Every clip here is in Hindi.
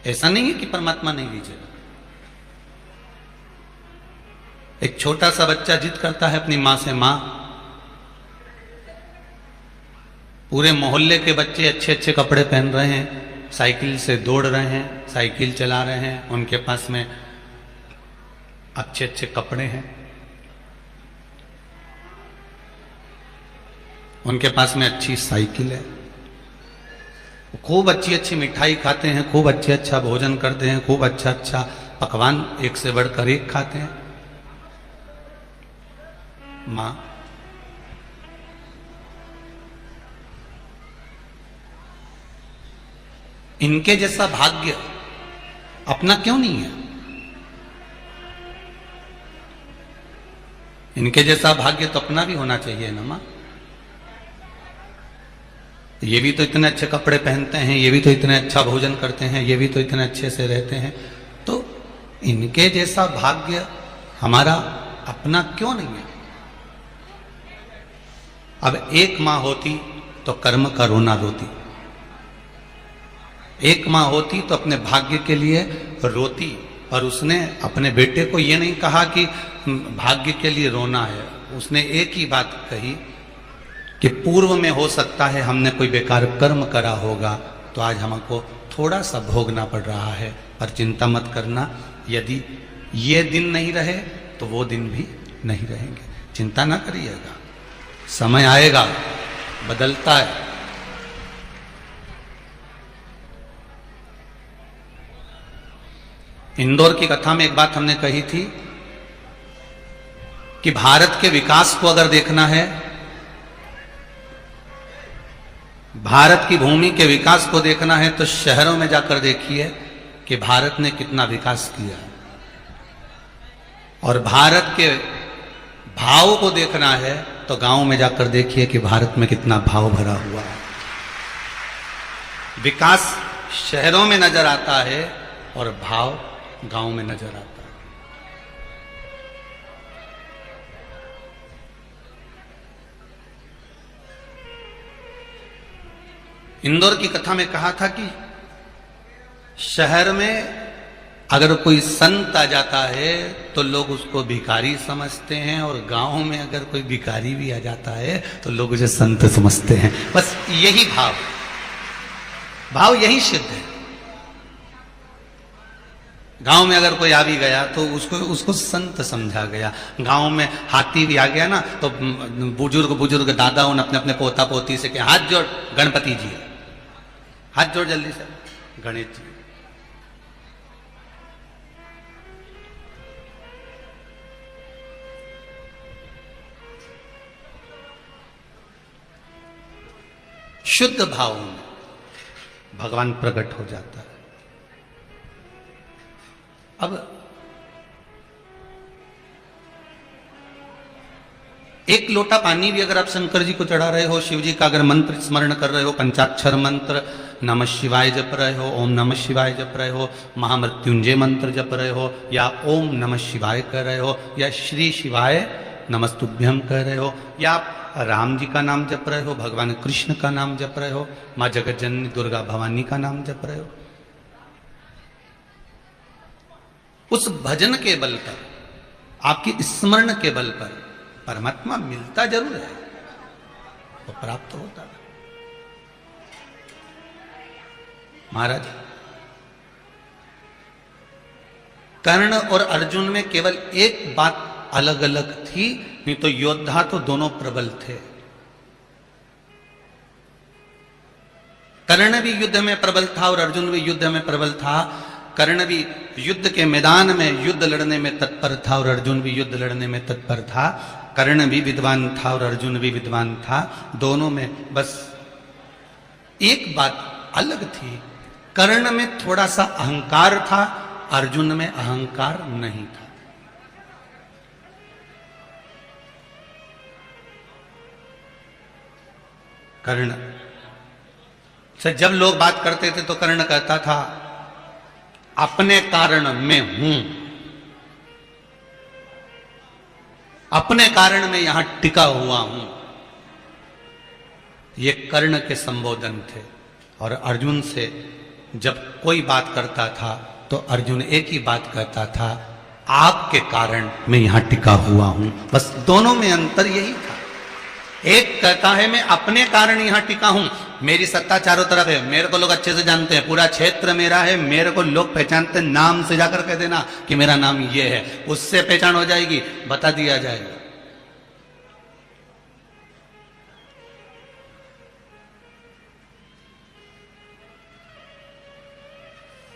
ऐसा नहीं है कि परमात्मा नहीं लीजिएगा। एक छोटा सा बच्चा जिद करता है अपनी मां से, मां, पूरे मोहल्ले के बच्चे अच्छे अच्छे कपड़े पहन रहे हैं, साइकिल से दौड़ रहे हैं, साइकिल चला रहे हैं, उनके पास में अच्छे अच्छे कपड़े हैं, उनके पास में अच्छी साइकिल है, खूब अच्छी अच्छी मिठाई खाते हैं, खूब अच्छे अच्छा भोजन करते हैं, खूब अच्छा अच्छा पकवान एक से बढ़कर एक खाते हैं। मां, इनके जैसा भाग्य अपना क्यों नहीं है? इनके जैसा भाग्य तो अपना भी होना चाहिए ना मां। ये भी तो इतने अच्छे कपड़े पहनते हैं, ये भी तो इतने अच्छा भोजन करते हैं, ये भी तो इतने अच्छे से रहते हैं, तो इनके जैसा भाग्य हमारा अपना क्यों नहीं है? अब एक मां होती तो कर्म का रोना रोती, एक मां होती तो अपने भाग्य के लिए रोती, और उसने अपने बेटे को यह नहीं कहा कि भाग्य के लिए रोना है, उसने एक ही बात कही कि पूर्व में हो सकता है हमने कोई बेकार कर्म करा होगा तो आज हमको थोड़ा सा भोगना पड़ रहा है, पर चिंता मत करना, यदि ये दिन नहीं रहे तो वो दिन भी नहीं रहेंगे, चिंता ना करिएगा, समय आएगा, बदलता है। इंदौर की कथा में एक बात हमने कही थी कि भारत के विकास को अगर देखना है, भारत की भूमि के विकास को देखना है तो शहरों में जाकर देखिए कि भारत ने कितना विकास किया, और भारत के भाव को देखना है तो गांव में जाकर देखिए कि भारत में कितना भाव भरा हुआ है। विकास शहरों में नजर आता है और भाव गांव में नजर आता है। इंदौर की कथा में कहा था कि शहर में अगर कोई संत आ जाता है तो लोग उसको भिखारी समझते हैं, और गांव में अगर कोई भिखारी भी आ जाता है तो लोग उसे संत समझते हैं। बस यही भाव यही सिद्ध है। गांव में अगर कोई आ भी गया तो उसको संत समझा गया। गांव में हाथी भी आ गया ना तो बुजुर्ग दादा उन अपने अपने पोता पोती से कहे हाथ जोड़ गणपति जी, हाथ जोड़ जल्दी से गणेश जी। शुद्ध भाव में भगवान प्रकट हो जाता है। अब एक लोटा पानी भी अगर आप शंकर जी को चढ़ा रहे हो, शिव जी का अगर मंत्र स्मरण कर रहे हो, पंचाक्षर मंत्र नमः शिवाय जप रहे हो, ओम नमः शिवाय जप रहे हो, महामृत्युंजय मंत्र जप रहे हो, या ओम नमः शिवाय कर रहे हो, या श्री शिवाय नमस्तुभ्यम कह रहे हो, या आप राम जी का नाम जप रहे हो, भगवान कृष्ण का नाम जप रहे हो, मां जगत जननी दुर्गा भवानी का नाम जप रहे हो, उस भजन के बल पर, आपकी स्मरण के बल पर परमात्मा मिलता जरूर है, वो प्राप्त होता है। महाराज, कर्ण और अर्जुन में केवल एक बात अलग अलग थी, नहीं तो योद्धा तो दोनों प्रबल थे। कर्ण भी युद्ध में प्रबल था और अर्जुन भी युद्ध में प्रबल था। कर्ण भी युद्ध के मैदान में युद्ध लड़ने में तत्पर था और अर्जुन भी युद्ध लड़ने में तत्पर था। कर्ण भी विद्वान था और अर्जुन भी विद्वान था। दोनों में बस एक बात अलग थी, कर्ण में थोड़ा सा अहंकार था, अर्जुन में अहंकार नहीं था। कर्ण से जब लोग बात करते थे तो कर्ण कहता था अपने कारण में हूं, अपने कारण में यहां टिका हुआ हूं। ये कर्ण के संबोधन थे। और अर्जुन से जब कोई बात करता था तो अर्जुन एक ही बात कहता था, आपके कारण मैं यहां टिका हुआ हूं। बस दोनों में अंतर यही था। एक कहता है मैं अपने कारण यहां टिका हूं, मेरी सत्ता चारों तरफ है, मेरे को लोग अच्छे से जानते हैं, पूरा क्षेत्र मेरा है, मेरे को लोग पहचानते हैं, नाम से जाकर कह देना कि मेरा नाम ये है, उससे पहचान हो जाएगी, बता दिया जाएगा।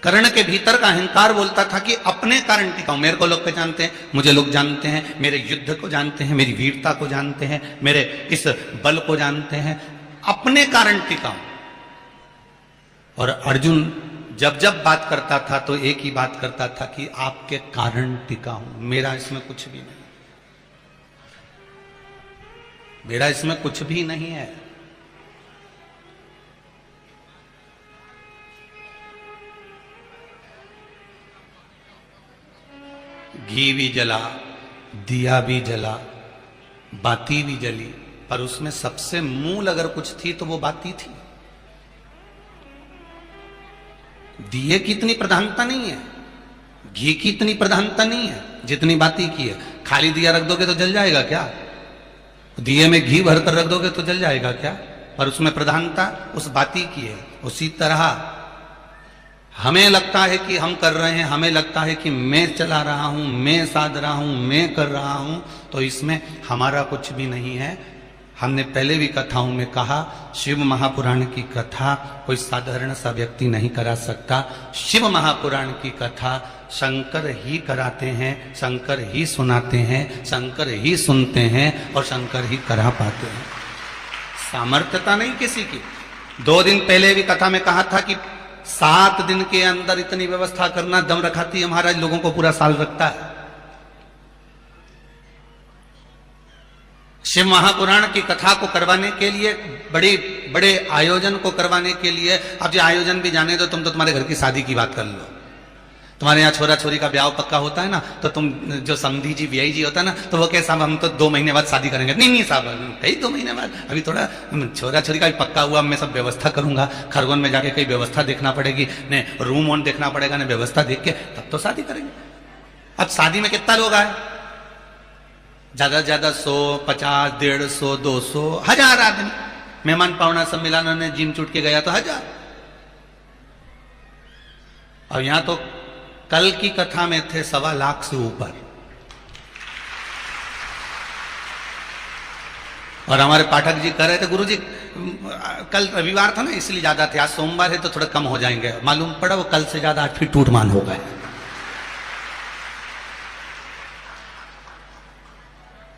कर्ण के भीतर का अहंकार बोलता था कि अपने कारण टिका हूं, मेरे को लोग पहचानते हैं, मुझे लोग जानते हैं, मेरे युद्ध को जानते हैं, मेरी वीरता को जानते हैं, मेरे इस बल को जानते हैं, अपने कारण टिका हूं। और अर्जुन जब जब बात करता था तो एक ही बात करता था कि आपके कारण टिका हूं, मेरा इसमें कुछ भी नहीं, मेरा इसमें कुछ भी नहीं है। घी भी जला, दिया भी जला, बाती भी जली, पर उसमें सबसे मूल अगर कुछ थी तो वो बाती थी। दिए की इतनी प्रधानता नहीं है, घी की इतनी प्रधानता नहीं है जितनी बाती की है। खाली दिया रख दोगे तो जल जाएगा क्या? दिए में घी भरकर रख दोगे तो जल जाएगा क्या? पर उसमें प्रधानता उस बाती की है। उसी तरह हमें लगता है कि हम कर रहे हैं, हमें लगता है कि मैं चला रहा हूं, मैं साध रहा हूं, मैं कर रहा हूं, तो इसमें हमारा कुछ भी नहीं है। हमने पहले भी कथाओं में कहा, शिव महापुराण की कथा कोई साधारण सा व्यक्ति नहीं करा सकता। शिव महापुराण की कथा शंकर ही कराते हैं, शंकर ही सुनाते हैं, शंकर ही सुनते हैं और शंकर ही करा पाते हैं। सामर्थ्यता नहीं किसी की। 2 दिन पहले भी कथा में कहा था कि 7 दिन के अंदर इतनी व्यवस्था करना, दम रखाती महाराज लोगों को पूरा साल रखता है। शिव महापुराण की कथा को करवाने के लिए, बड़े बड़े आयोजन को करवाने के लिए, अब जो आयोजन भी जाने दो, तुम तो तुम्हारे घर की शादी की बात कर लो। तुम्हारे यहाँ छोरा छोरी का ब्याह पक्का होता है ना, तो तुम जो समधी जी व्याही जी होता है ना, तो वो कहे साहब हम तो 2 महीने बाद शादी करेंगे। नहीं साहब, कई 2 महीने बाद, अभी थोड़ा छोरा छोरी का भी पक्का हुआ, मैं सब व्यवस्था करूंगा। खरगोन में जाके कई व्यवस्था देखना पड़ेगी, ने रूम वूम देखना पड़ेगा, ने व्यवस्था देख के तब तो शादी करेंगे। अब शादी में कितना लोग आए? ज्यादा ज्यादा 100, 50, 150, 200, 1000 आदमी। मेहमान पावना सब मिलाना ने जिम चुट के गया तो 1000। और यहां तो कल की कथा में थे 1.25 लाख से ऊपर। और हमारे पाठक जी कह रहे थे, गुरुजी कल रविवार था ना इसलिए ज्यादा थे, आज सोमवार है तो थोड़ा कम हो जाएंगे। मालूम पड़ा वो कल से ज्यादा 8 फीट टूटमान हो गए।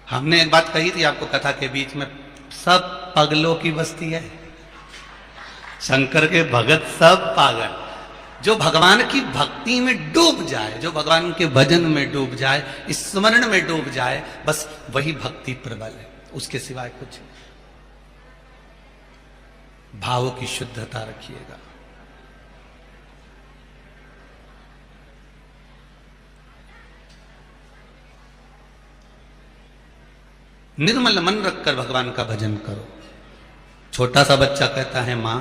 हमने एक बात कही थी आपको कथा के बीच में, सब पगलों की बस्ती है। शंकर के भगत सब पागल। जो भगवान की भक्ति में डूब जाए, जो भगवान के भजन में डूब जाए, स्मरण में डूब जाए, बस वही भक्ति प्रबल है, उसके सिवाय कुछ नहीं। भाव की शुद्धता रखिएगा। निर्मल मन रखकर भगवान का भजन करो। छोटा सा बच्चा कहता है मां,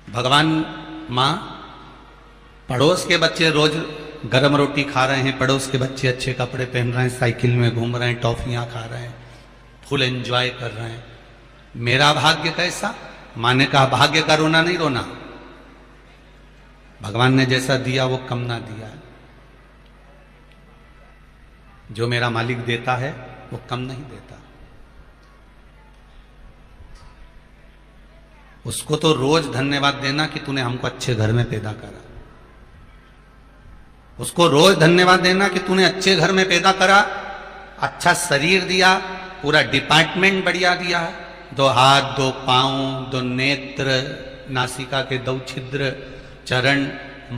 भगवान मां, पड़ोस के बच्चे रोज गरम रोटी खा रहे हैं, पड़ोस के बच्चे अच्छे कपड़े पहन रहे हैं, साइकिल में घूम रहे हैं, टॉफियां खा रहे हैं, फुल एंजॉय कर रहे हैं, मेरा भाग्य कैसा? मां ने कहा भाग्य का रोना नहीं रोना, भगवान ने जैसा दिया वो कम ना दिया। जो मेरा मालिक देता है वो कम नहीं देता। उसको तो रोज धन्यवाद देना कि तूने हमको अच्छे घर में पैदा करा। उसको रोज धन्यवाद देना कि तूने अच्छे घर में पैदा करा, अच्छा शरीर दिया, पूरा डिपार्टमेंट बढ़िया दिया, 2 हाथ, 2 पांव, 2 नेत्र, नासिका के 2 छिद्र, चरण,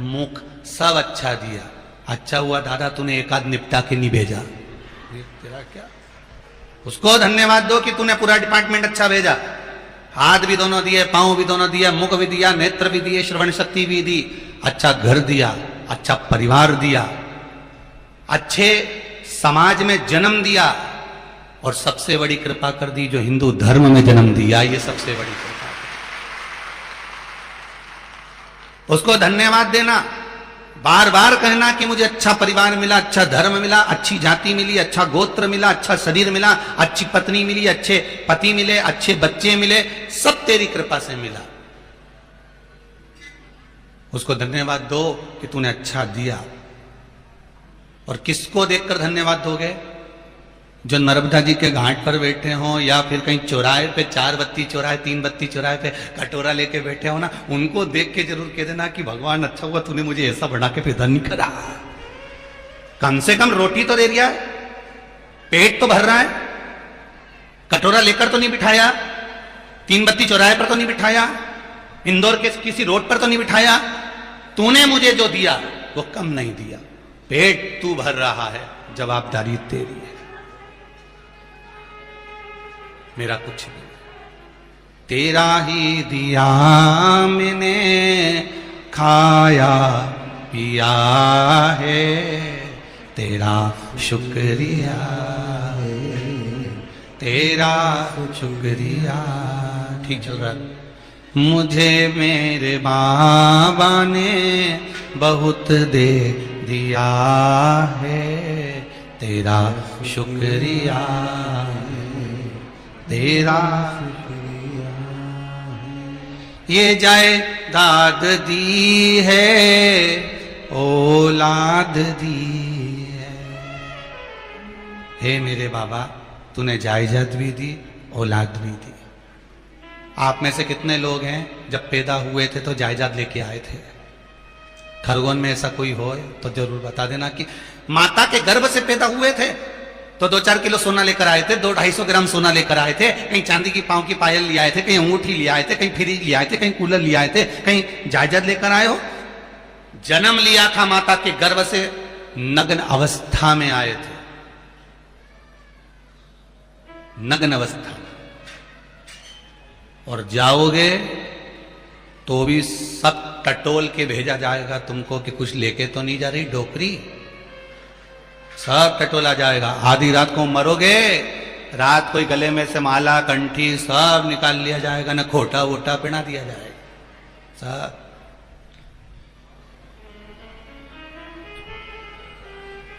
मुख सब अच्छा दिया। अच्छा हुआ दादा तूने एक आध निपटा के नहीं भेजा। तेरा क्या? उसको धन्यवाद दो कि तूने पूरा डिपार्टमेंट अच्छा भेजा। हाथ भी दोनों दिए, पांव भी दोनों दिया, मुख भी दिया, नेत्र भी दिए, श्रवण शक्ति भी दी, अच्छा घर दिया, अच्छा परिवार दिया, अच्छे समाज में जन्म दिया, और सबसे बड़ी कृपा कर दी जो हिंदू धर्म में जन्म दिया। ये सबसे बड़ी कृपा। उसको धन्यवाद देना, बार बार कहना कि मुझे अच्छा परिवार मिला, अच्छा धर्म मिला, अच्छी जाति मिली, अच्छा गोत्र मिला, अच्छा शरीर मिला, अच्छी पत्नी मिली, अच्छे पति मिले, अच्छे बच्चे मिले, सब तेरी कृपा से मिला। उसको धन्यवाद दो कि तूने अच्छा दिया। और किसको देखकर धन्यवाद दोगे? जो नर्मदा जी के घाट पर बैठे हो, या फिर कहीं चौराहे पे 4 बत्ती चौराहे 3 बत्ती चौराहे पे कटोरा लेके बैठे हो ना, उनको देख के जरूर कह देना कि भगवान अच्छा हुआ तूने मुझे ऐसा बना के पैदा नहीं करा। कम से कम रोटी तो दे दिया है, पेट तो भर रहा है, कटोरा लेकर तो नहीं बिठाया, 3 बत्ती चौराहे पर तो नहीं बिठाया, इंदौर के किसी रोड पर तो नहीं बिठाया। तूने मुझे जो दिया वो कम नहीं दिया, पेट तू भर रहा है, जवाबदारी तेरी है, मेरा कुछ नहीं, तेरा ही दिया मैंने खाया पिया है, तेरा शुक्रिया है, तेरा शुक्रिया। ठीक चल रहा है। मुझे मेरे बाबा ने बहुत दे दिया है, तेरा शुक्रिया, तेरा शुक्रिया। ये जायदाद दी है, औलाद दी है। हे मेरे बाबा, तूने जायदाद भी दी, औलाद भी दी। आप में से कितने लोग हैं जब पैदा हुए थे तो जायदाद लेके आए थे? खरगोन में ऐसा कोई हो तो जरूर बता देना कि माता के गर्भ से पैदा हुए थे तो 2-4 किलो सोना लेकर आए थे, 200-250 ग्राम सोना लेकर आए थे, कहीं चांदी की पांव की पायल ले आए थे, कहीं अंगूठी ले आए थे, कहीं फ्रिज ले आए थे, कहीं कूलर ले आए थे, कहीं जायदाद लेकर आए हो? जन्म लिया था माता के गर्भ से, नग्न अवस्था में आए थे, नग्न अवस्था में। और जाओगे तो भी सब टटोल के भेजा जाएगा तुमको कि कुछ लेके तो नहीं जा रही डोकरी, सब टटोला जाएगा। आधी रात को मरोगे, रात कोई गले में से माला कंठी सब निकाल लिया जाएगा, ना खोटा वोटा पहना दिया जाएगा सब।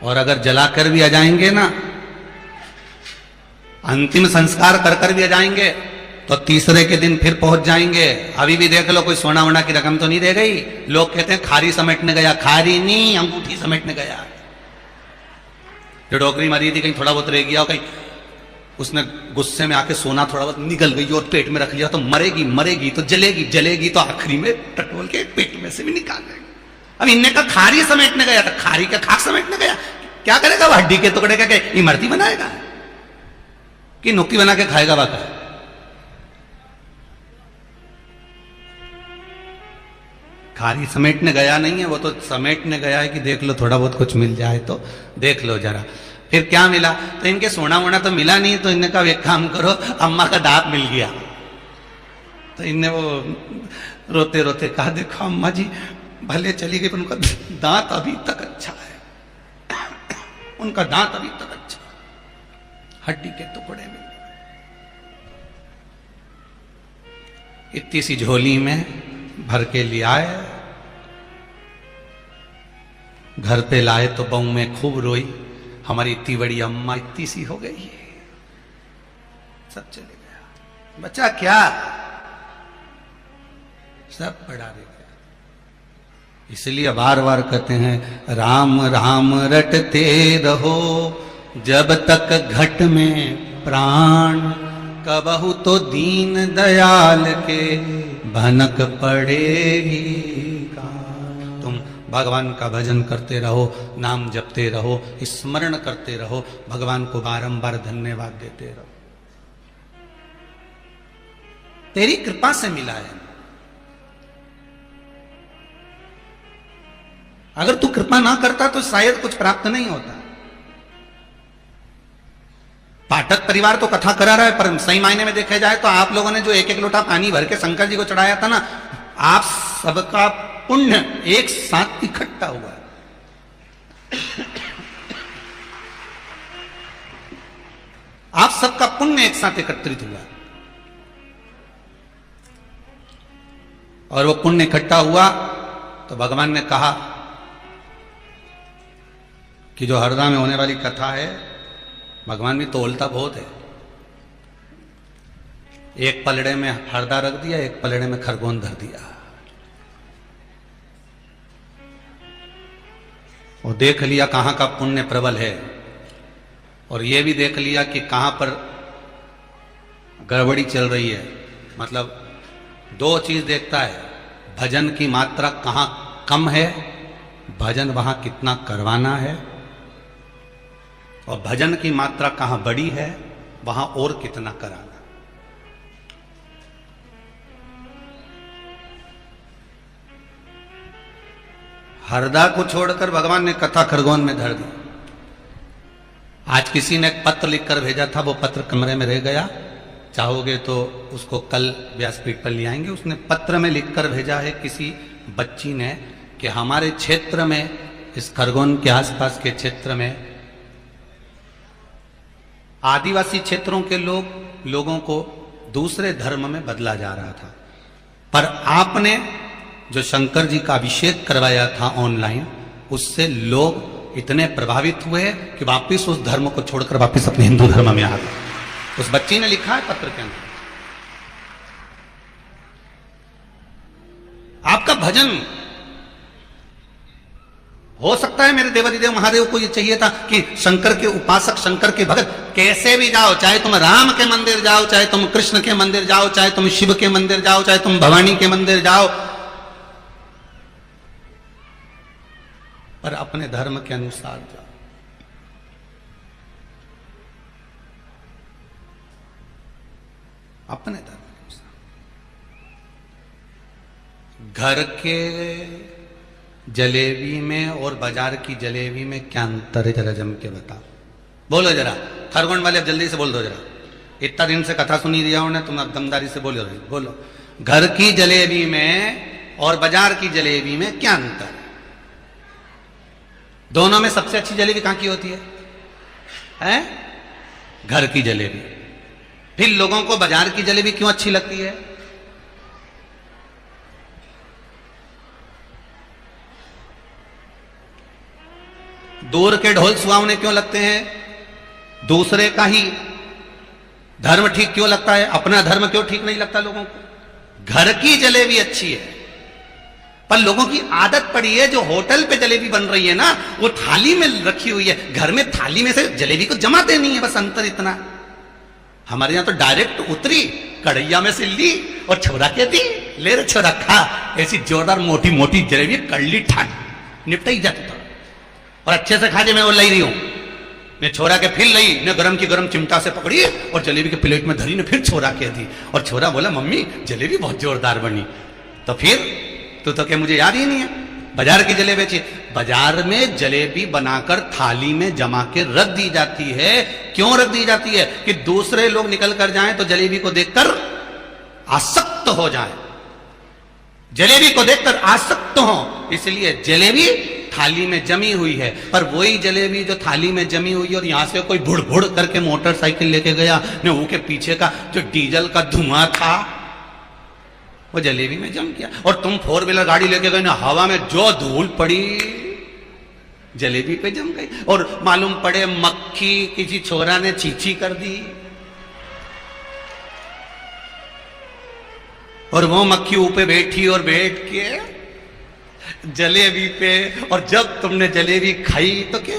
और अगर जलाकर भी आ जाएंगे ना, अंतिम संस्कार कर कर भी आ जाएंगे तो तीसरे के दिन फिर पहुंच जाएंगे। अभी भी देख लो, कोई सोना वोना की रकम तो नहीं दे गई। लोग कहते हैं खारी समेटने गया, खारी नहीं, अंगूठी समेटने गया। जो डोकरी मरी थी, कहीं थोड़ा बहुत रह गया, कहीं उसने गुस्से में आके सोना थोड़ा बहुत निकल गई और पेट में रख लिया तो मरेगी, मरेगी तो जलेगी, जलेगी तो आखिरी में टटोल के पेट में से भी निकाल देंगे। अब इनने का खारी समेटने गया था, खारी का खाक समेटने गया, क्या करेगा वो? हड्डी के टुकड़े का इमरती बनाएगा कि नुक्की बना के खाएगा? वाका खारी समेटने गया नहीं है, वो तो समेटने गया है कि देख लो थोड़ा बहुत कुछ मिल जाए तो देख लो जरा। फिर क्या मिला? तो इनके सोना वोना तो मिला नहीं, तो इनने कहा एक काम करो, अम्मा का दांत मिल गया। तो इनने वो रोते रोते कहा, देखो अम्मा जी भले चली गई पर उनका दांत अभी तक अच्छा है, उनका दांत अभी तक अच्छा, हड्डी के टुकड़े में। इतनी सी झोली में भर के ले आए, घर पे लाए तो बहू में खूब रोई, हमारी इतनी बड़ी अम्मा इतनी सी हो गई है। सब चले गया, बच्चा क्या, सब पड़ा रह गया। इसलिए बार बार कहते हैं, राम राम रटते रहो जब तक घट में प्राण, कबहू तो दीन दयाल के भनक पड़ेगी कान। तुम भगवान का भजन करते रहो, नाम जपते रहो, स्मरण करते रहो, भगवान को बारंबार धन्यवाद देते रहो। तेरी कृपा से मिला है। अगर तू कृपा ना करता तो शायद कुछ प्राप्त नहीं होता। पाठक परिवार तो कथा करा रहा है, पर सही मायने में देखा जाए तो आप लोगों ने जो एक एक लोटा पानी भर के शंकर जी को चढ़ाया था ना, आप सबका पुण्य एक साथ इकट्ठा हुआ। आप सबका पुण्य एक साथ एकत्रित हुआ और वो पुण्य इकट्ठा हुआ तो भगवान ने कहा कि जो हरदा में होने वाली कथा है, भगवान भी तोलता बहुत है। एक पलड़े में हरदा रख दिया, एक पलड़े में खरगोन धर दिया, और देख लिया कहां का पुण्य प्रबल है, और यह भी देख लिया कि कहां पर गड़बड़ी चल रही है। मतलब दो चीज देखता है, भजन की मात्रा कहां कम है, भजन वहां कितना करवाना है, और भजन की मात्रा कहां बड़ी है, वहां और कितना कराना। हरदा को छोड़कर भगवान ने कथा खरगोन में धर दी। आज किसी ने एक पत्र लिखकर भेजा था, वो पत्र कमरे में रह गया, चाहोगे तो उसको कल व्यासपीठ पर ले आएंगे। उसने पत्र में लिखकर भेजा है किसी बच्ची ने कि हमारे क्षेत्र में, इस खरगोन के आसपास के क्षेत्र में आदिवासी क्षेत्रों के लोगों को दूसरे धर्म में बदला जा रहा था, पर आपने जो शंकर जी का अभिषेक करवाया था ऑनलाइन, उससे लोग इतने प्रभावित हुए कि वापिस उस धर्म को छोड़कर वापिस अपने हिंदू धर्म में आ गए। उस बच्ची ने लिखा है पत्र के अंदर, आपका भजन हो सकता है। मेरे देवादिदेव महादेव को यह चाहिए था कि शंकर के उपासक, शंकर के भगत कैसे भी जाओ, चाहे तुम राम के मंदिर जाओ, चाहे तुम कृष्ण के मंदिर जाओ, चाहे तुम शिव के मंदिर जाओ, चाहे तुम भवानी के मंदिर जाओ, पर अपने धर्म के अनुसार जाओ। अपने धर्म के अनुसार। घर के जलेबी में और बाजार की जलेबी में क्या अंतर है, जरा जम के बताओ। बोलो जरा, खरगोन वाले अब जल्दी से बोल दो जरा, इतना दिन से कथा सुनी दिया उन्हें, तुम अब दमदारी से बोलो। बोलो, घर की जलेबी में और बाजार की जलेबी में क्या अंतर है? दोनों में सबसे अच्छी जलेबी कहां की होती है? हैं? घर की जलेबी। फिर लोगों को बाजार की जलेबी क्यों अच्छी लगती है? दूर के ढोल सुहावने क्यों लगते हैं? दूसरे का ही धर्म ठीक क्यों लगता है, अपना धर्म क्यों ठीक नहीं लगता लोगों को? घर की जलेबी अच्छी है, पर लोगों की आदत पड़ी है, जो होटल पे जलेबी बन रही है ना, वो थाली में रखी हुई है, घर में थाली में से जलेबी को जमाते नहीं है, बस अंतर इतना। हमारे यहां तो डायरेक्ट उतरी, कढ़ैया में से ली और छोरा के दी, ले रे छोरा खा। ऐसी जोरदार मोटी मोटी जलेबी, कड़ली ठान निपटा ही जाता था, और अच्छे से खा जे। मैं वो लाई रही हूं, ने छोरा के फिर लई, ने गरम की गरम चिमटा से पकड़ी और जलेबी के प्लेट में धरी, ने फिर छोरा के दी, और छोरा बोला मम्मी जलेबी बहुत जोरदार बनी। तो फिर तो क्या मुझे याद ही नहीं है? बाजार की जलेबी अच्छी। बाजार में जलेबी बनाकर थाली में जमा के रख दी जाती है। क्यों रख दी जाती है? कि दूसरे लोग निकल कर जाएं तो जलेबी को देखकर आसक्त हो जाएं, जलेबी को देखकर आसक्त हो, इसलिए जलेबी थाली में जमी हुई है। पर वही जलेबी जो थाली में जमी हुई है और यहां से कोई भुड़ भुड़ करके मोटरसाइकिल लेके गया, ने वो के पीछे का जो डीजल का धुआं था वो जलेबी में जम गया, और तुम 4 व्हीलर गाड़ी लेके गए ना, हवा में जो धूल पड़ी जलेबी पे जम गई, और मालूम पड़े मक्खी किसी छोरा ने चींची कर दी, और वो मक्खी ऊपर बैठी और बैठ के जलेबी पे, और जब तुमने जलेबी खाई तो क्या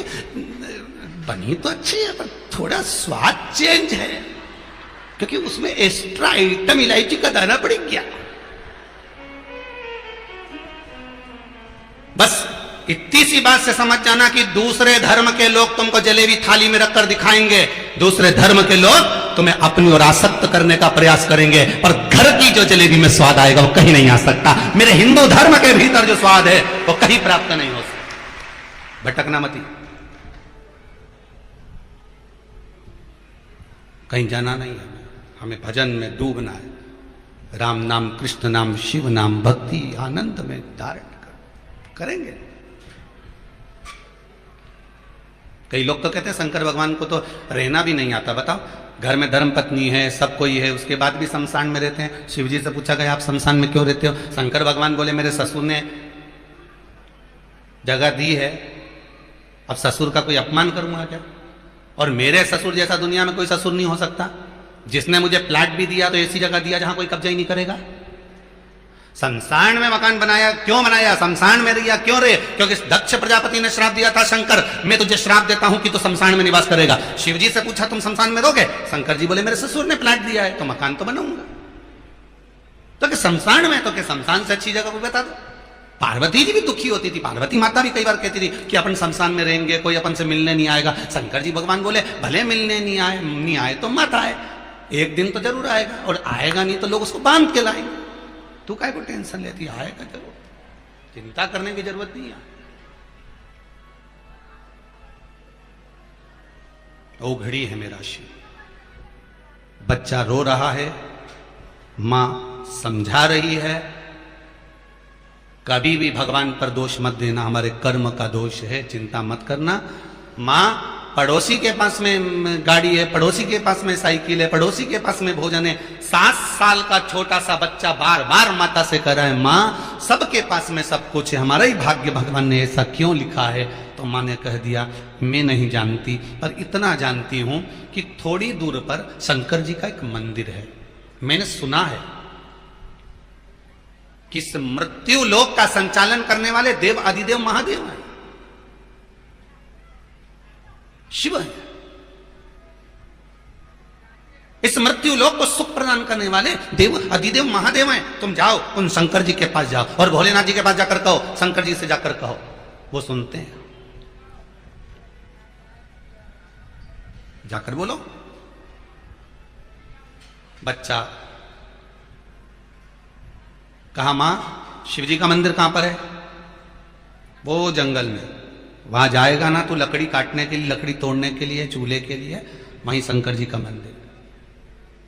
बनी तो अच्छी है, पर थोड़ा स्वाद चेंज है, क्योंकि उसमें एक्स्ट्रा आइटम इलायची का दाना पड़ गया। बस इतनी सी बात से समझ जाना कि दूसरे धर्म के लोग तुमको जलेबी थाली में रखकर दिखाएंगे, दूसरे धर्म के लोग तुम्हें अपनी ओर आसक्त करने का प्रयास करेंगे, पर घर की जो जलेबी में स्वाद आएगा वो कहीं नहीं आ सकता। मेरे हिंदू धर्म के भीतर जो स्वाद है वो कहीं प्राप्त नहीं हो सकता। भटकना मती, कहीं जाना नहीं है, हमें भजन में डूबना है। राम नाम, कृष्ण नाम, शिव नाम, भक्ति आनंद में धारण करेंगे। कई लोग तो कहते हैं शंकर भगवान को तो रहना भी नहीं आता। बताओ, घर में धर्म पत्नी है, सब कोई है, उसके बाद भी शमशान में रहते हैं। शिव जी से पूछा गया आप शमशान में क्यों रहते हो? शंकर भगवान बोले मेरे ससुर ने जगह दी है, अब ससुर का कोई अपमान करूंगा क्या? और मेरे ससुर जैसा दुनिया में कोई ससुर नहीं हो सकता। जिसने मुझे प्लाट भी दिया तो ऐसी जगह दिया जहां कोई कब्जा ही नहीं करेगा। शमशान में मकान बनाया, क्यों बनाया? शमशान में दिया, क्यों रे? क्योंकि दक्ष प्रजापति ने श्राप दिया था, शंकर मैं तुझे श्राप देता हूं कि तू शमशान में निवास करेगा। शिव जी से पूछा तुम शमशान में रहोगे? शंकर जी बोले मेरे ससुर ने प्लाट दिया है तो मकान तो बनाऊंगा। तो कि शमशान में, तो कि शमशान से अच्छी जगह को बता दो। पार्वती जी भी दुखी होती थी, पार्वती माता भी कई बार कहती थी कि अपन शमशान में रहेंगे, कोई अपन से मिलने नहीं आएगा। शंकर जी भगवान बोले भले मिलने नहीं आए तो मत आए, एक दिन तो जरूर आएगा, और आएगा नहीं तो लोग उसको बांध के लाएंगे। तू काय को टेंशन लेती? आएगा जरूर, चिंता करने की जरूरत नहीं है। वो घड़ी है मेरा शिव, बच्चा रो रहा है, मां समझा रही है, कभी भी भगवान पर दोष मत देना, हमारे कर्म का दोष है, चिंता मत करना। मां पड़ोसी के पास में गाड़ी है, पड़ोसी के पास में साइकिल है, पड़ोसी के पास में भोजन है, 7 साल का छोटा सा बच्चा बार बार माता से कह रहा है मां सबके पास में सब कुछ है, हमारा ही भाग्य भगवान ने ऐसा क्यों लिखा है? तो मां ने कह दिया मैं नहीं जानती, पर इतना जानती हूं कि थोड़ी दूर पर शंकर जी का एक मंदिर है। मैंने सुना है कि इस मृत्यु लोक का संचालन करने वाले देव आदिदेव महादेव हैं, शिव है। इस मृत्यु लोक को सुख प्रदान करने वाले देव आदिदेव महादेव हैं। तुम जाओ, उन शंकर जी के पास जाओ और भोलेनाथ जी के पास जाकर कहो, शंकर जी से जाकर कहो, वो सुनते हैं। जाकर बोलो। बच्चा कहा मां शिव जी का मंदिर कहां पर है? वो जंगल में। वहां जाएगा ना तो लकड़ी काटने के लिए, लकड़ी तोड़ने के लिए, चूल्हे के लिए, वहीं शंकर जी का मंदिर।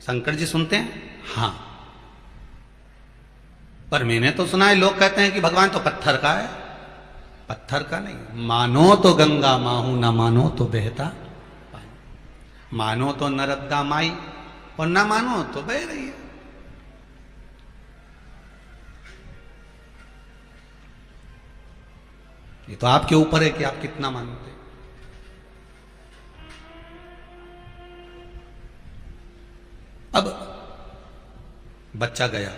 शंकर जी सुनते हैं हां, पर मैंने तो सुना है लोग कहते हैं कि भगवान तो पत्थर का है। पत्थर का नहीं, मानो तो गंगा माहू, ना मानो तो बहता पानी। मानो तो नर्मदा माई और ना मानो तो बह रही है। ये तो आपके ऊपर है कि आप कितना मानते। अब बच्चा गया,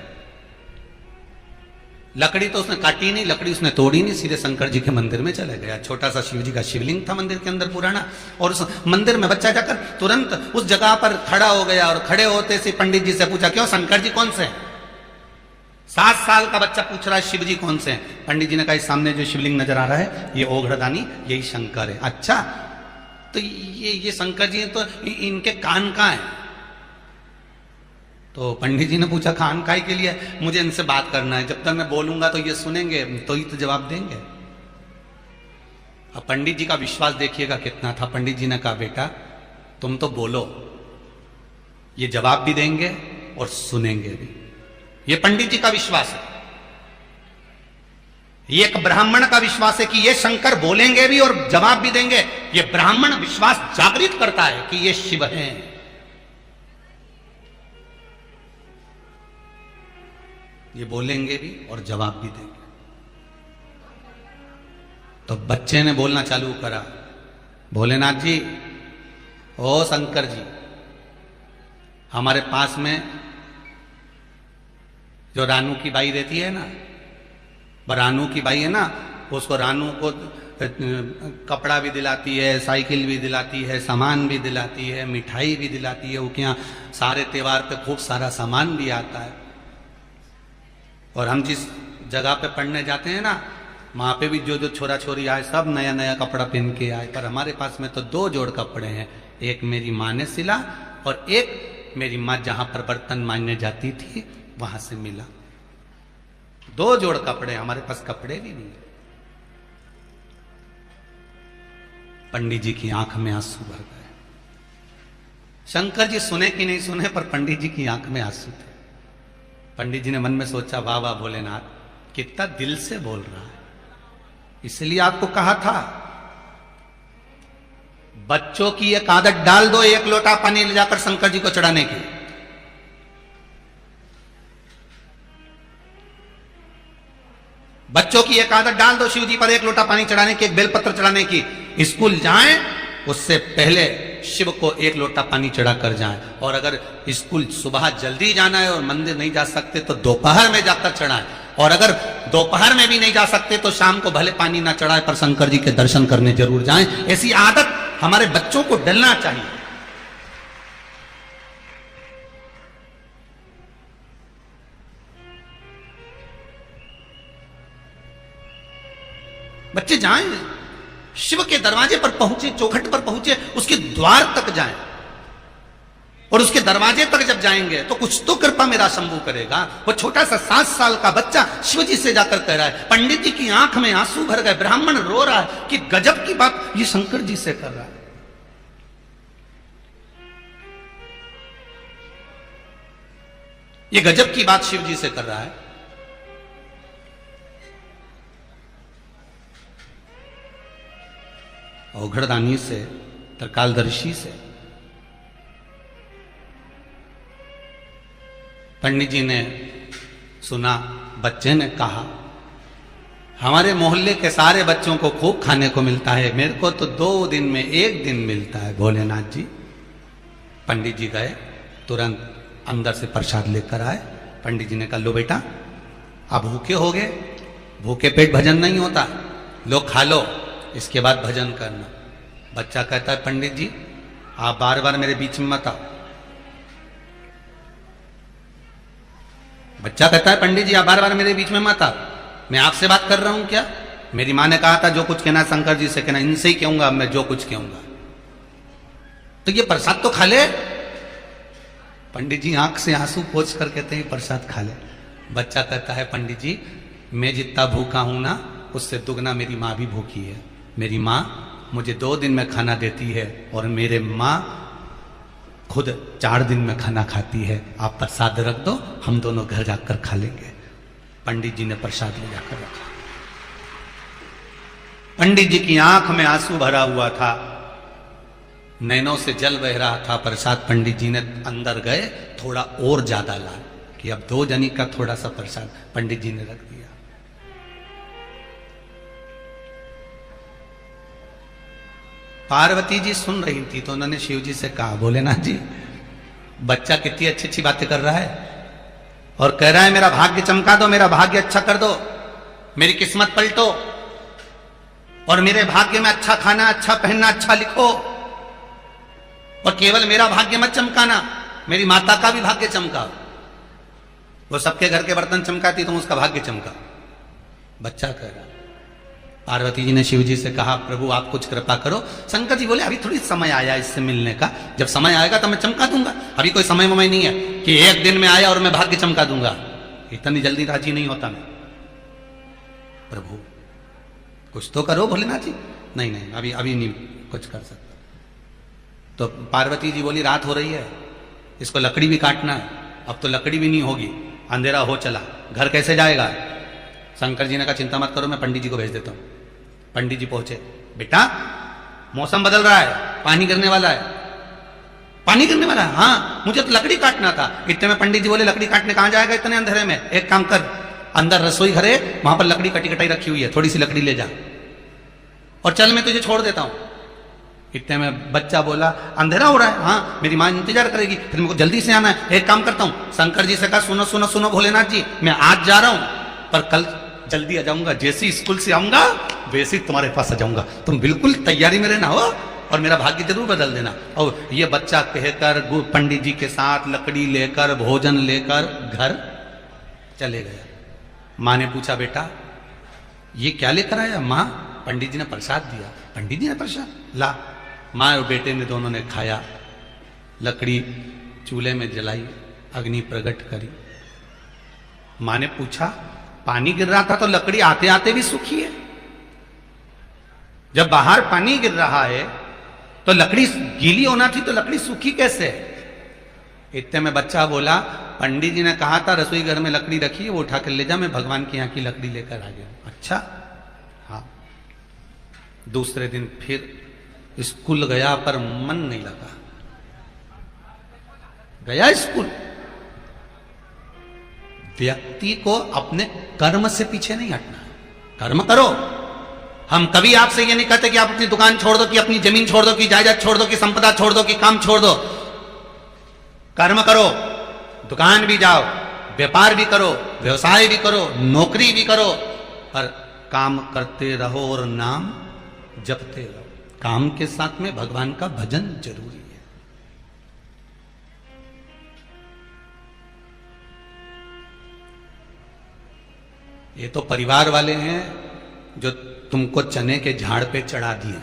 लकड़ी तो उसने काटी नहीं, लकड़ी उसने तोड़ी नहीं, सीधे शंकर जी के मंदिर में चला गया। छोटा सा शिव जी का शिवलिंग था मंदिर के अंदर पुराना, और उस मंदिर में बच्चा जाकर तुरंत उस जगह पर खड़ा हो गया, और खड़े होते से पंडित जी से पूछा क्यों शंकर जी कौन से हैं? 7 साल का बच्चा पूछ रहा है शिव जी कौन से हैं? पंडित जी ने कहा सामने जो शिवलिंग नजर आ रहा है ये ओघड़दानी, यही शंकर है। अच्छा, तो ये शंकर जी तो इनके कान कहाँ है? तो पंडित जी ने पूछा कान काय के लिए? मुझे इनसे बात करना है, जब तक मैं बोलूंगा तो ये सुनेंगे तो ही तो जवाब देंगे। अब पंडित जी का विश्वास देखिएगा कितना था। पंडित जी ने कहा बेटा तुम तो बोलो, ये जवाब भी देंगे और सुनेंगे भी। ये पंडित जी का विश्वास है, ये एक ब्राह्मण का विश्वास है कि ये शंकर बोलेंगे भी और जवाब भी देंगे। ये ब्राह्मण विश्वास जागृत करता है कि ये शिव हैं। ये बोलेंगे भी और जवाब भी देंगे। तो बच्चे ने बोलना चालू करा, भोलेनाथ जी, ओ शंकर जी, हमारे पास में जो रानू की बाई रहती है ना, रानू की बाई है ना, उसको रानू को कपड़ा भी दिलाती है, साइकिल भी दिलाती है, सामान भी दिलाती है, मिठाई भी दिलाती है। वो क्या सारे त्योहार पे खूब सारा सामान भी आता है। और हम जिस जगह पे पढ़ने जाते हैं ना, वहां पे भी जो छोरा छोरी आए सब नया नया कपड़ा पहन के आए। पर हमारे पास में तो 2 जोड़ कपड़े हैं, एक मेरी माँ ने सिला और एक मेरी माँ जहां पर बर्तन मांजने जाती थी वहां से मिला। 2 जोड़ कपड़े, हमारे पास कपड़े भी नहीं। पंडित जी की आंख में आंसू भर गए। शंकर जी सुने कि नहीं सुने, पर पंडित जी की आंख में आंसू थे। पंडित जी ने मन में सोचा वाह वाह भोलेनाथ, कितना दिल से बोल रहा है। इसलिए आपको कहा था बच्चों की एक आदत डाल दो, 1 लोटा पानी ले जाकर शंकर जी को चढ़ाने की। बच्चों की एक आदत डाल दो शिव जी पर एक लोटा पानी चढ़ाने की, एक बेलपत्र चढ़ाने की। स्कूल जाएं उससे पहले शिव को एक लोटा पानी चढ़ा कर जाएं। और अगर स्कूल सुबह जल्दी जाना है और मंदिर नहीं जा सकते तो दोपहर में जाकर चढ़ाएं। और अगर दोपहर में भी नहीं जा सकते तो शाम को भले पानी ना चढ़ाए पर शंकर जी के दर्शन करने जरूर जाएं। ऐसी आदत हमारे बच्चों को डलना चाहिए। बच्चे जाएं, शिव के दरवाजे पर पहुंचे, चौखट पर पहुंचे, उसके द्वार तक जाएं। और उसके दरवाजे तक जब जाएंगे तो कुछ तो कृपा मेरा शंभू करेगा। वो छोटा सा 7 साल का बच्चा शिव जी से जाकर कह रहा है, पंडित जी की आंख में आंसू भर गए, ब्राह्मण रो रहा है कि गजब की बात ये शंकर जी से कर रहा है। ये गजब की बात शिव जी से कर रहा है। औघड़दानी से, त्रिकालदर्शी से पंडित जी ने सुना, बच्चे ने कहा हमारे मोहल्ले के सारे बच्चों को खूब खाने को मिलता है, मेरे को तो 2 दिन में 1 दिन मिलता है भोलेनाथ जी। पंडित जी गए, तुरंत अंदर से प्रसाद लेकर आए। पंडित जी ने कहा लो बेटा, आप भूखे हो गए, भूखे पेट भजन नहीं होता, लो खा लो, इसके बाद भजन करना। बच्चा कहता है पंडित जी आप बार बार मेरे बीच में मत आओ। बच्चा कहता है पंडित जी आप बार बार मेरे बीच में मत आओ, मैं आपसे बात कर रहा हूं क्या? मेरी मां ने कहा था जो कुछ कहना शंकर जी से कहना, इनसे ही कहूंगा मैं जो कुछ कहूंगा। तो ये प्रसाद तो खा ले। पंडित जी आंख से आंसू पोंछ कर कहते हैं प्रसाद खा ले। बच्चा कहता है पंडित जी मैं जितना भूखा हूं ना उससे दुगना मेरी माँ भी भूखी है। मेरी माँ मुझे 2 दिन में खाना देती है और मेरे माँ खुद 4 दिन में खाना खाती है। आप प्रसाद रख दो, हम दोनों घर जाकर खा लेंगे। पंडित जी ने प्रसाद ले जाकर रखा। पंडित जी की आंख में आंसू भरा हुआ था, नैनों से जल बह रहा था। प्रसाद पंडित जी ने अंदर गए, थोड़ा और ज्यादा ला कि अब 2 जनी का थोड़ा सा प्रसाद पंडित जी ने रख दिया। पार्वती जी सुन रही थी तो उन्होंने शिव जी से कहा भोलेनाथ जी बच्चा कितनी अच्छी अच्छी बातें कर रहा है और कह रहा है मेरा भाग्य चमका दो, मेरा भाग्य अच्छा कर दो, मेरी किस्मत पलटो और मेरे भाग्य में अच्छा खाना, अच्छा पहनना, अच्छा लिखो। और केवल मेरा भाग्य मत चमकाना, मेरी माता का भी भाग्य चमकाओ। वो सबके घर के बर्तन चमकाती तो उसका भाग्य चमका। बच्चा कह रहा। पार्वती जी ने शिव जी से कहा प्रभु आप कुछ कृपा करो। शंकर जी बोले अभी थोड़ी समय आया इससे मिलने का, जब समय आएगा तो मैं चमका दूंगा, अभी कोई समय वमय नहीं है कि 1 दिन में आया और मैं भाग्य चमका दूंगा। इतनी जल्दी राजी नहीं होता मैं। प्रभु कुछ तो करो भोलेनाथ जी। नहीं नहीं अभी नहीं कुछ कर सकता। तो पार्वती जी बोली रात हो रही है, इसको लकड़ी भी काटना है, अब तो लकड़ी भी नहीं होगी, अंधेरा हो चला, घर कैसे जाएगा? शंकर जी ने कहा चिंता मत करो, मैं पंडित जी को भेज देता हूं। पंडित जी पहुंचे। बेटा मौसम बदल रहा है, पानी गिरने वाला है। पानी गिरने वाला है? हाँ मुझे तो लकड़ी काटना था। इतने में पंडित जी बोले लकड़ी काटने कहां जाएगा इतने अंधेरे में, एक काम कर अंदर रसोई घर है, वहां पर लकड़ी कटी कटाई रखी हुई है, थोड़ी सी लकड़ी ले जा और चल मैं तुझे छोड़ देता हूं। इतने में बच्चा बोला अंधेरा हो रहा है, हाँ मेरी मां इंतजार करेगी, फिर मेरे को जल्दी से आना है। एक काम करता हूं, शंकर जी से कहा सुनो सुनो सुनो भोलेनाथ जी मैं आज जा रहा हूं पर कल जल्दी आ जाऊंगा, जैसे स्कूल से आऊंगा वैसे तुम्हारे पास आ जाऊंगा, तुम बिल्कुल तैयारी में रहना हो और मेरा भाग्य जरूर बदल देना। और ये बच्चा कहकर पंडित जी के साथ लकड़ी लेकर भोजन लेकर घर चले गया। माँ ने पूछा बेटा ये क्या लेकर आया? माँ पंडित जी ने प्रसाद दिया। पंडित जी ने प्रसाद ला। माँ और बेटे ने दोनों ने खाया, लकड़ी चूल्हे में जलाई, अग्नि प्रकट करी। माँ ने पूछा पानी गिर रहा था तो लकड़ी आते आते भी सूखी है, जब बाहर पानी गिर रहा है तो लकड़ी गीली होना थी तो लकड़ी सूखी कैसे? इतने में बच्चा बोला पंडित जी ने कहा था रसोई घर में लकड़ी रखी है, वो उठा कर ले जा, मैं भगवान के यहाँ की लकड़ी लेकर आ गया। अच्छा हाँ। दूसरे दिन फिर स्कूल गया पर मन नहीं लगा। गया स्कूल। व्यक्ति को अपने कर्म से पीछे नहीं हटना। कर्म करो। हम कभी आपसे ये नहीं कहते कि आप अपनी दुकान छोड़ दो, कि अपनी जमीन छोड़ दो, कि जायदाद छोड़ दो, कि संपदा छोड़ दो, कि काम छोड़ दो। कर्म करो, दुकान भी जाओ, व्यापार भी करो, व्यवसाय भी करो, नौकरी भी करो, पर काम करते रहो और नाम जपते रहो। काम के साथ में भगवान का भजन जरूरी है। ये तो परिवार वाले हैं जो तुमको चने के झाड़ पे चढ़ा दिए।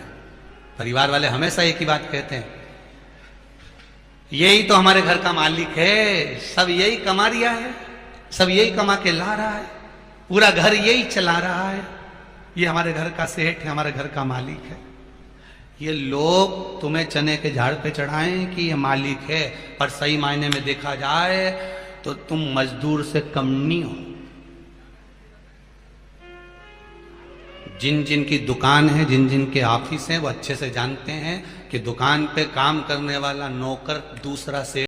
परिवार वाले हमेशा एक ही बात कहते हैं, यही तो हमारे घर का मालिक है, सब यही कमा रिया है, सब यही कमा के ला रहा है, पूरा घर यही चला रहा है, ये हमारे घर का सेठ है, हमारे घर का मालिक है। ये लोग तुम्हें चने के झाड़ पे चढ़ाएं कि ये मालिक है, पर सही मायने में देखा जाए तो तुम मजदूर से कम नहीं हो। जिन जिन की दुकान है, जिन जिन के ऑफिस हैं, वो अच्छे से जानते हैं कि दुकान पे काम करने वाला नौकर दूसरा से